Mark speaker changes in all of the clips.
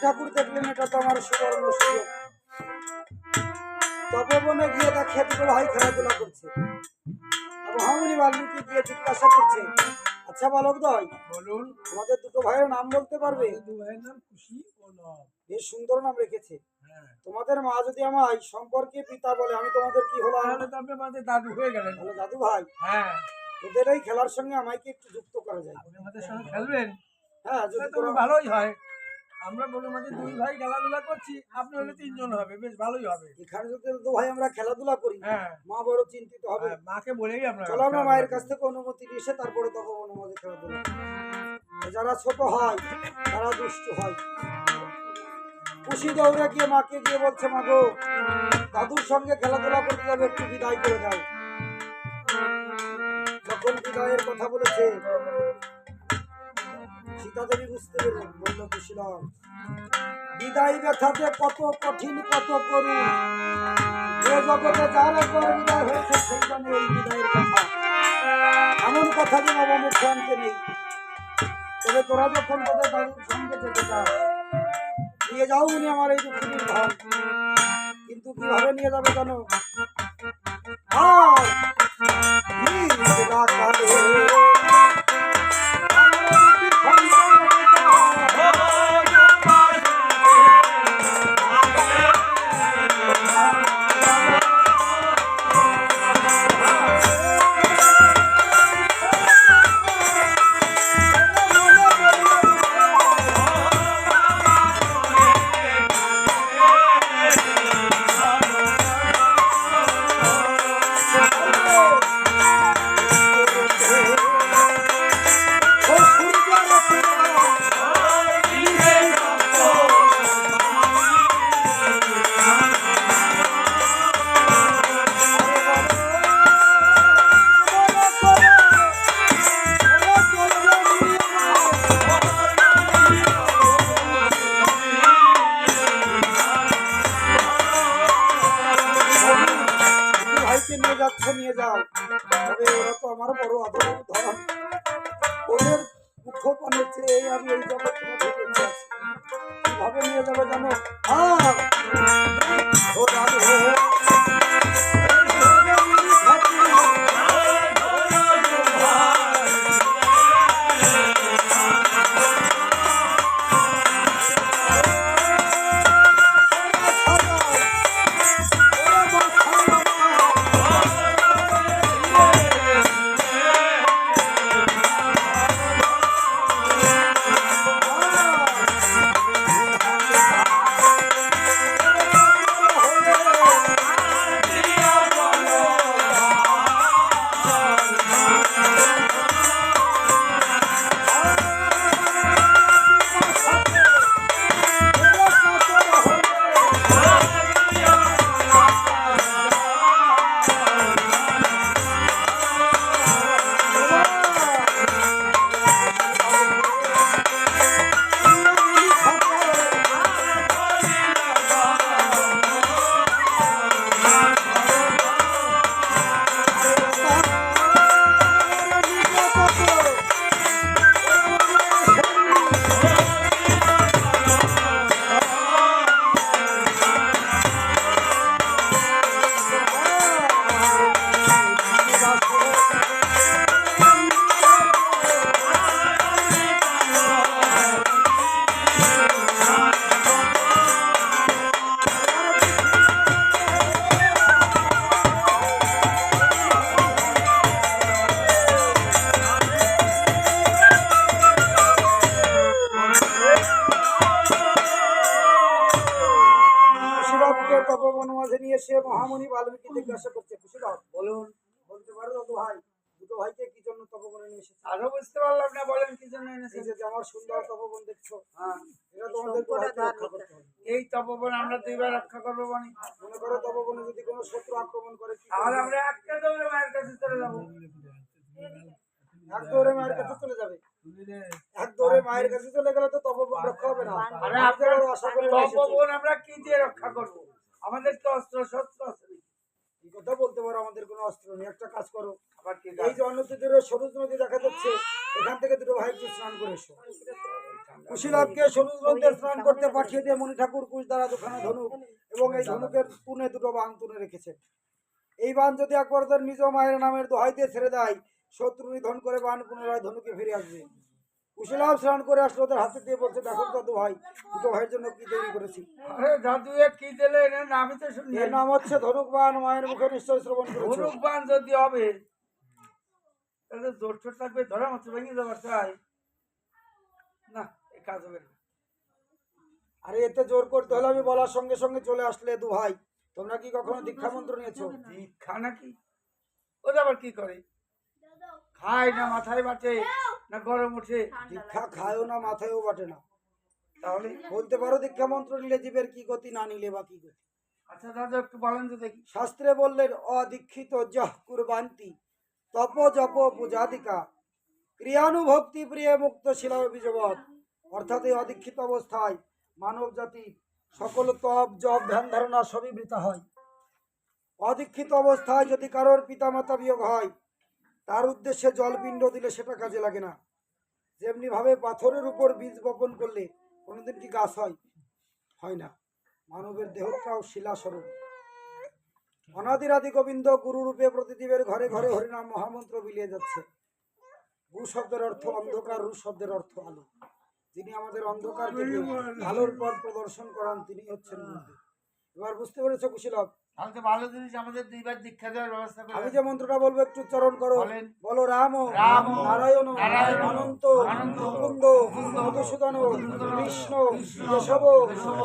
Speaker 1: ঠাকুর দেখলেন এটা তো আমার সুবর্ণ সুযোগ। তপবনে গিয়ে তা ক্ষেত্রে ভাই খেলাধুলা করছে। মহামুনি বাল্মীকি গিয়ে জিজ্ঞাসা করছে, আচ্ছা বালক দয়, বলুন তোমাদের দুটো ভাইয়ের নাম বলতে পারবে? দু ভাইয়ের নাম খুশি ও লাভ। বেশ সুন্দর নাম রেখেছে। তোমাদের মা যদি আমায় সম্পর্কে পিতা বলে, আমি তোমাদের কি হলাম?
Speaker 2: তাহলে তো আপনি আমাদের দাদু হয়ে গেলেন।
Speaker 1: তাহলে দাদু ভাই,
Speaker 2: হ্যাঁ,
Speaker 1: তোদের এই খেলার সঙ্গে আমায় কি একটু যুক্ত করা যায়?
Speaker 2: আপনি আমাদের সঙ্গে খেলবেন?
Speaker 1: হ্যাঁ, যদি
Speaker 2: তাহলে তো
Speaker 1: তোরা
Speaker 2: ভালোই হয়। আমরা বলুন আমাদের দুই ভাই খেলাধুলা করছি, আপনি হলে তিনজন হবে, বেশ ভালোই হবে।
Speaker 1: এখানে যদি দাদু ভাই আমরা খেলাধুলা করি,
Speaker 2: হ্যাঁ,
Speaker 1: মা বড় চিন্তিত হবে।
Speaker 2: মাকে বলেই আমরা
Speaker 1: চলো আমরা মায়ের কাছ থেকে অনুমতি নিয়ে এসে তারপরে তপবনের মাঝে খেলাধুলা করি। যারা ছোট হয় তারা দুষ্টু হয়। খুশি দৌড়ে গিয়ে মাকে গিয়ে বলছে, মা গো, দাদুর সঙ্গে খেলাধুলা করতে যাবে, একটু বিদায় করে দাও। যখন বিদায়ের কথা বলেছে, সীতা দেবী বুঝতে পেরেছেন, বলল, কুশীলব, বিদায় ব্যথাতে কত কঠিন কত করুণ, এ জগতে যার একবার বিদায় হয়েছে সেই জানে এই বিদায়ের কথা। এমন কথা যে বাবা মুখে আনতে নেই। তবে তোরা যখন তোদের দাদুর সঙ্গে যেতে চাও, নিয়ে যাও উনি আমার এই দুঃখিনীর ঘর। কিন্তু কিভাবে নিয়ে যাবে জানো? আর নিজ রাখালে নিয়ে যাও। তবে ওরা তো আমার বড় আদরের ধন, ওদের মুখপানের চেয়ে আমি এই জগৎ কিভাবে নিয়ে যাবো জানো? তপবন মাঝে নিয়ে এসে মহামণি বাল্মীকি জিজ্ঞাসা করছে, কুশীলব, বলুন, বলতে পারো দাদু ভাই, দুটো ভাইকে কি জন্য তপবনে নিয়ে এসেছে?
Speaker 2: আরো বুঝতে পারলাম না, বলেন কি জন্য এনেছে?
Speaker 1: এই যে আমার সুন্দর তপবন দেখছো, এটা তোমাদের রক্ষা করতে হবে।
Speaker 2: এই তপবন আমরা দুইবার রক্ষা করবো মানে?
Speaker 1: মনে করো তপবনে যদি কোনো শত্রু আক্রমণ করে,
Speaker 2: তাহলে আমরা একটা দৌড়ে মায়ের কাছে চলে যাবো।
Speaker 1: এক দৌড়ে মায়ের কাছে চলে যাবে? এক দৌড়ে মায়ের কাছে চলে গেলে তো তপবন রক্ষা হবে না।
Speaker 2: আরে আপনারা আশা করি তপবন আমরা কি দিয়ে রক্ষা করবো? আমাদের তো অস্ত্র শস্ত্র আছে।
Speaker 1: এই কথা বলতে পারো আমাদের কোনো অস্ত্র নেই। একটা কাজ করো,
Speaker 2: আবার কি?
Speaker 1: এই যে অন্যদের সরুজ নদী দেখা যাচ্ছে, এখান থেকে দুটো ভাইকে স্নান করে এসো। কুশীলবকে সরুজ নদীতে স্নান করতে পাঠিয়ে দিয়ে মণি ঠাকুর কুশ দ্বারা দুখানা ধনুক এবং এই ধনুকের তুনে দুটো বান তুলে রেখেছে। এই বান যদি একবার নিজ মায়ের নামের দোহাই দিয়ে ছেড়ে দেয়, শত্রু নিধন করে বান পুনরায় ধনুকে ফিরে আসবে। কুশীলাভ স্নান করে আসলে ওদের হাতে দিয়ে বলছে, দেখো দাদু ভাই, দুটো ভাইয়ের জন্য কি তৈরি করেছি।
Speaker 2: আরে দাদু এ কি দিলে এর নামই তো শুনি।
Speaker 1: এর নাম হচ্ছে ধনুকবান। মায়ের মুখে নিশ্চয় শ্রবণ করেছো।
Speaker 2: ধনুকবান যদি হবে তাহলে জোর ছোট থাকবে, ধরা মাত্র ভেঙে যাবার চাই না, এই কাজ হবে না।
Speaker 1: আরে এতে জোর করতে হলে আমি বলার সঙ্গে সঙ্গে চলে আসলে। দু ভাই, তোমরা কি কখনো দীক্ষা মন্ত্র নিয়েছো?
Speaker 2: দীক্ষা নাকি? ওটা আবার কি করে? খায় না মাথায় বাটে না গরম ওঠে?
Speaker 1: দীক্ষা খায়ও না, মাথায়ও বাটে না।
Speaker 2: তাহলে
Speaker 1: বলতে পারো দীক্ষা মন্ত্র নিলে জীবের কি গতি, না নিলে বা কি গতি।
Speaker 2: আচ্ছা দাদা একটু বলেন তো দেখি।
Speaker 1: শাস্ত্রে বললেন, অদীক্ষিত যহ কুরবান্তি তপ জপ পূজাদিকা ক্রিয়ানুভক্তি প্রিয় মুক্ত শিলা বীজবৎ। অর্থাৎ এই অদীক্ষিত অবস্থায় মানব জাতি সকল তপ জপ ধ্যান ধারণা সবই বৃথা হয়। অদীক্ষিত অবস্থায় যদি কারোর পিতামাতা বিয়োগ হয়, তার উদ্দেশ্যে জলপিণ্ড দিলে সেটা কাজে লাগে না। যেমনি ভাবে পাথরের উপর বীজ বপন করলে কোনোদিন কি গাছ হয়? হয় না। মানবের দেহটাও শিলাস্বরূপ। অনাদিরাদি গোবিন্দ গুরু রূপে প্রতিদিবের ঘরে ঘরে হরিনাম মহামন্ত্র বিলিয়ে যাচ্ছে। গু শব্দের অর্থ অন্ধকার, রু শব্দের অর্থ আলো। যিনি আমাদের অন্ধকার থেকে আলোর পর প্রদর্শন করান, তিনি হচ্ছেন গুরুদেব। এবার বুঝতে পেরেছো কুশীলভ?
Speaker 2: তাহলে তো ভালো জিনিস, আমাদের দুইবার দীক্ষা দেওয়ার ব্যবস্থা করে।
Speaker 1: আমি যে মন্ত্রটা বলবো একটু উচ্চারণ করো।
Speaker 2: বলেন।
Speaker 1: বলো রাম
Speaker 2: রাম,
Speaker 1: নারায়ণ
Speaker 2: নারায়ণ,
Speaker 1: অনন্ত
Speaker 2: অনন্ত,
Speaker 1: মুকুন্দ মধুসূদন কৃষ্ণ কেশব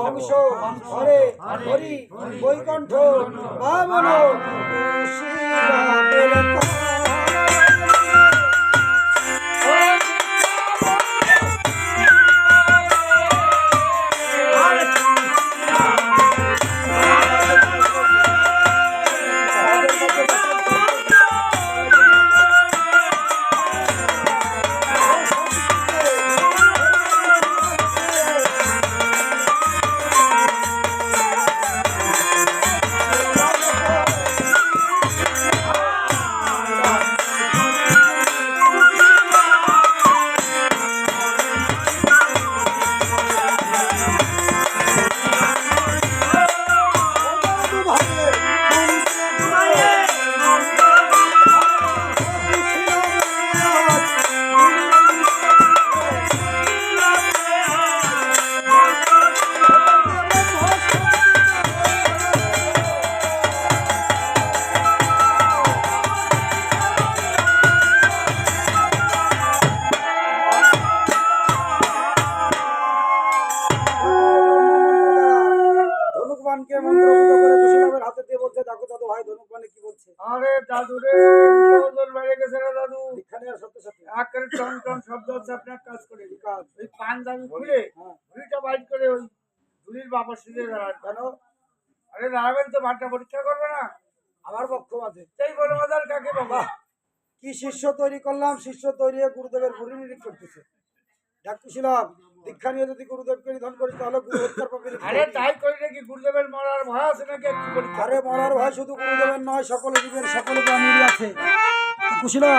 Speaker 1: হংস হরে হরি বৈকুণ্ঠ বামন ধনুকবানকে মন্ত্রমুগ্ধ করে কুশীলবের হাতে দিয়ে বলছে, দেখো দাদু ভাই, ধনুকবানে কি বলছে।
Speaker 2: আরে দাদু রে, ওজন বেড়ে গেছে রে দাদু।
Speaker 1: দীক্ষা নেওয়ার সাথে সাথে
Speaker 2: একেবারে টন টন শব্দ হচ্ছে। আপনার কাজ করে
Speaker 1: কি কাজ?
Speaker 2: ওই পাঞ্জাবি খুলে
Speaker 1: হ্যাঁ।
Speaker 2: ভুড়িটা বাইট করে ওই ঝুড়ির বাবা সিজে দাঁড়ান।
Speaker 1: কেন?
Speaker 2: আরে দাঁড়াবেন তো, ভাতটা পরীক্ষা করবে না?
Speaker 1: আমার পক্ষ আছে।
Speaker 2: সেই বড় বাজার কাকে বাবা।
Speaker 1: কি শিষ্য তৈরি করলাম, শিষ্য তৈরি হয়ে গুরুদেবের ভুড়ি নিরীক করতেছে। দেখ কুশীলব, দীক্ষা নিয়ে যদি গুরুদেবকে নিধন করিস তাহলে গুরু হত্যার পাপে লিপ্ত
Speaker 2: আরে
Speaker 1: হবি।
Speaker 2: তাই করি নাকি? গুরুদেবের মরার ভয় আছে নাকি? একটু পরীক্ষা
Speaker 1: আরে মরার ভয় শুধু গুরুদেবের নয়, সকল জীবের সকল প্রাণীরই আছে। কুশীলব